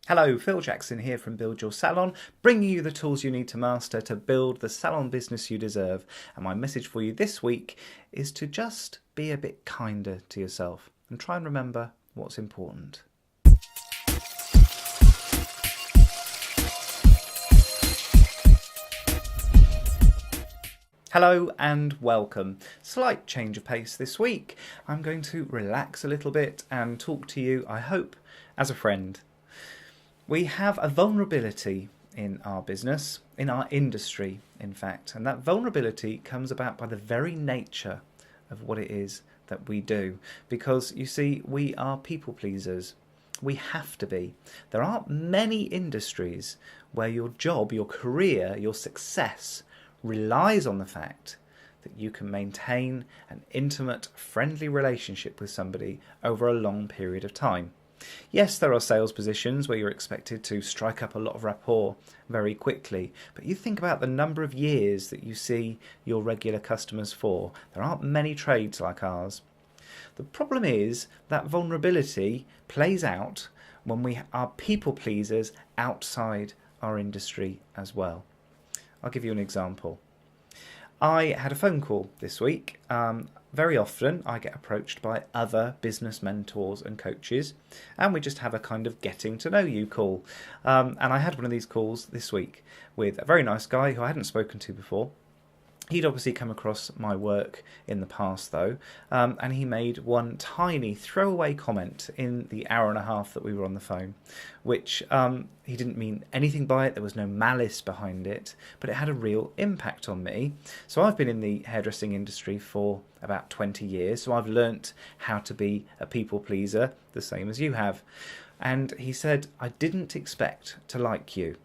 Hello, Phil Jackson here from Build Your Salon, bringing you the tools you need to master to build the salon business you deserve. And my message for you this week is to just be a bit kinder to yourself and try and remember what's important. Hello and welcome. Slight change of pace this week. I'm going to relax a little bit and talk to you, I hope, as a friend. We have a vulnerability in our business, in our industry, in fact, and that vulnerability comes about by the very nature of what it is that we do. Because, you see, we are people pleasers. We have to be. There aren't many industries where your job, your career, your success relies on the fact that you can maintain an intimate, friendly relationship with somebody over a long period of time. Yes, there are sales positions where you're expected to strike up a lot of rapport very quickly, but you think about the number of years that you see your regular customers for. There aren't many trades like ours. The problem is that vulnerability plays out when we are people pleasers outside our industry as well. I'll give you an example. I had a phone call this week. Very often I get approached by other business mentors and coaches, and we just have a kind of getting to know you call. And I had one of these calls this week with a very nice guy who I hadn't spoken to before. He'd obviously come across my work in the past, though, and he made one tiny throwaway comment in the hour and a half that we were on the phone, which he didn't mean anything by it. There was no malice behind it, but it had a real impact on me. So I've been in the hairdressing industry for about 20 years, so I've learnt how to be a people pleaser, the same as you have. And he said, "I didn't expect to like you."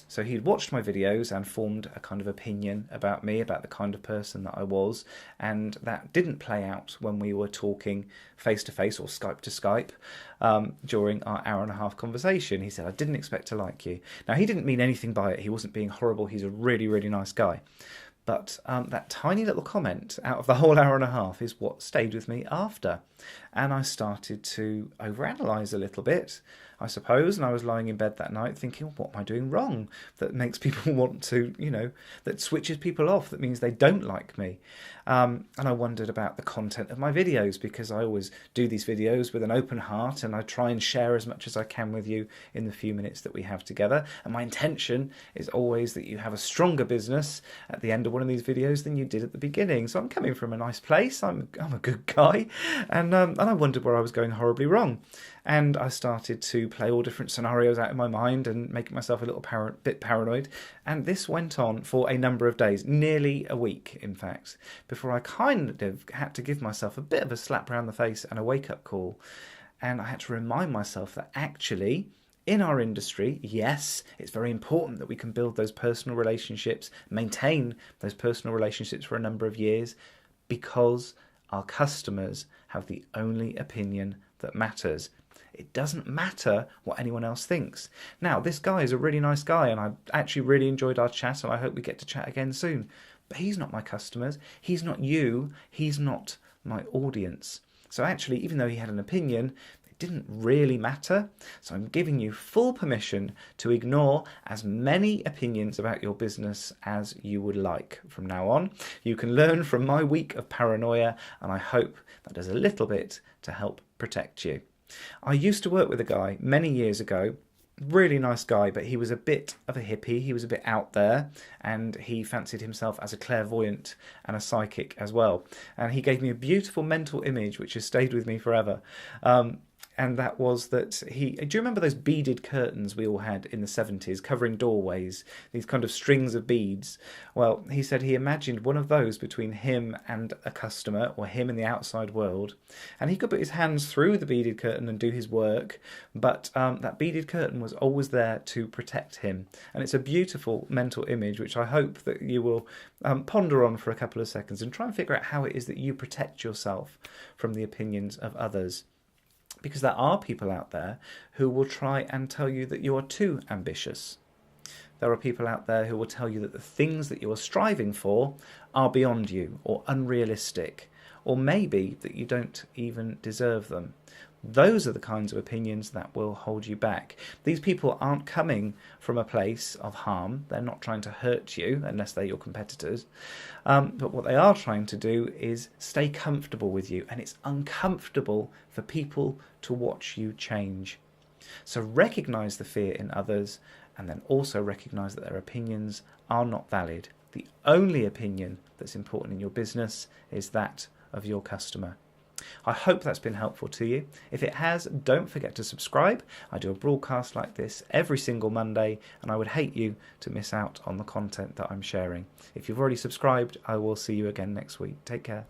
So he'd watched my videos and formed a kind of opinion about me, about the kind of person that I was, and that didn't play out when we were talking face-to-face or Skype to Skype during our hour and a half conversation. He said, "I didn't expect to like you." Now, he didn't mean anything by it. He wasn't being horrible. He's a really, really nice guy. But that tiny little comment out of the whole hour and a half is what stayed with me after. And I started to overanalyze a little bit, I suppose, and I was lying in bed that night thinking, what am I doing wrong that makes people want to, that switches people off, that means they don't like me. And I wondered about the content of my videos, because I always do these videos with an open heart and I try and share as much as I can with you in the few minutes that we have together. And my intention is always that you have a stronger business at the end of one of these videos than you did at the beginning. So I'm coming from a nice place. I'm a good guy, and I wondered where I was going horribly wrong. And I started to play all different scenarios out in my mind and make myself a little bit paranoid. And this went on for a number of days, nearly a week, in fact, before I kind of had to give myself a bit of a slap around the face and a wake-up call. And I had to remind myself that actually, in our industry, yes, it's very important that we can build those personal relationships, maintain those personal relationships for a number of years, because our customers have the only opinion that matters. It doesn't matter what anyone else thinks. Now, this guy is a really nice guy, and I actually really enjoyed our chat, and I hope we get to chat again soon. But he's not my customers. He's not you. He's not my audience. So actually, even though he had an opinion, it didn't really matter. So I'm giving you full permission to ignore as many opinions about your business as you would like from now on. You can learn from my week of paranoia, and I hope that does a little bit to help protect you. I used to work with a guy many years ago, really nice guy, but he was a bit of a hippie. He was a bit out there, and he fancied himself as a clairvoyant and a psychic as well. And he gave me a beautiful mental image which has stayed with me forever. And that was that do you remember those beaded curtains we all had in the 70s covering doorways, these kind of strings of beads? Well, he said he imagined one of those between him and a customer, or him and the outside world, and he could put his hands through the beaded curtain and do his work, but that beaded curtain was always there to protect him. And it's a beautiful mental image which I hope that you will ponder on for a couple of seconds and try and figure out how it is that you protect yourself from the opinions of others. Because there are people out there who will try and tell you that you are too ambitious. There are people out there who will tell you that the things that you are striving for are beyond you, or unrealistic, or maybe that you don't even deserve them. Those are the kinds of opinions that will hold you back. These people aren't coming from a place of harm. They're not trying to hurt you unless they're your competitors. But what they are trying to do is stay comfortable with you. And it's uncomfortable for people to watch you change. So recognize the fear in others, and then also recognize that their opinions are not valid. The only opinion that's important in your business is that of your customer. I hope that's been helpful to you. If it has, don't forget to subscribe. I do a broadcast like this every single Monday, and I would hate you to miss out on the content that I'm sharing. If you've already subscribed, I will see you again next week. Take care.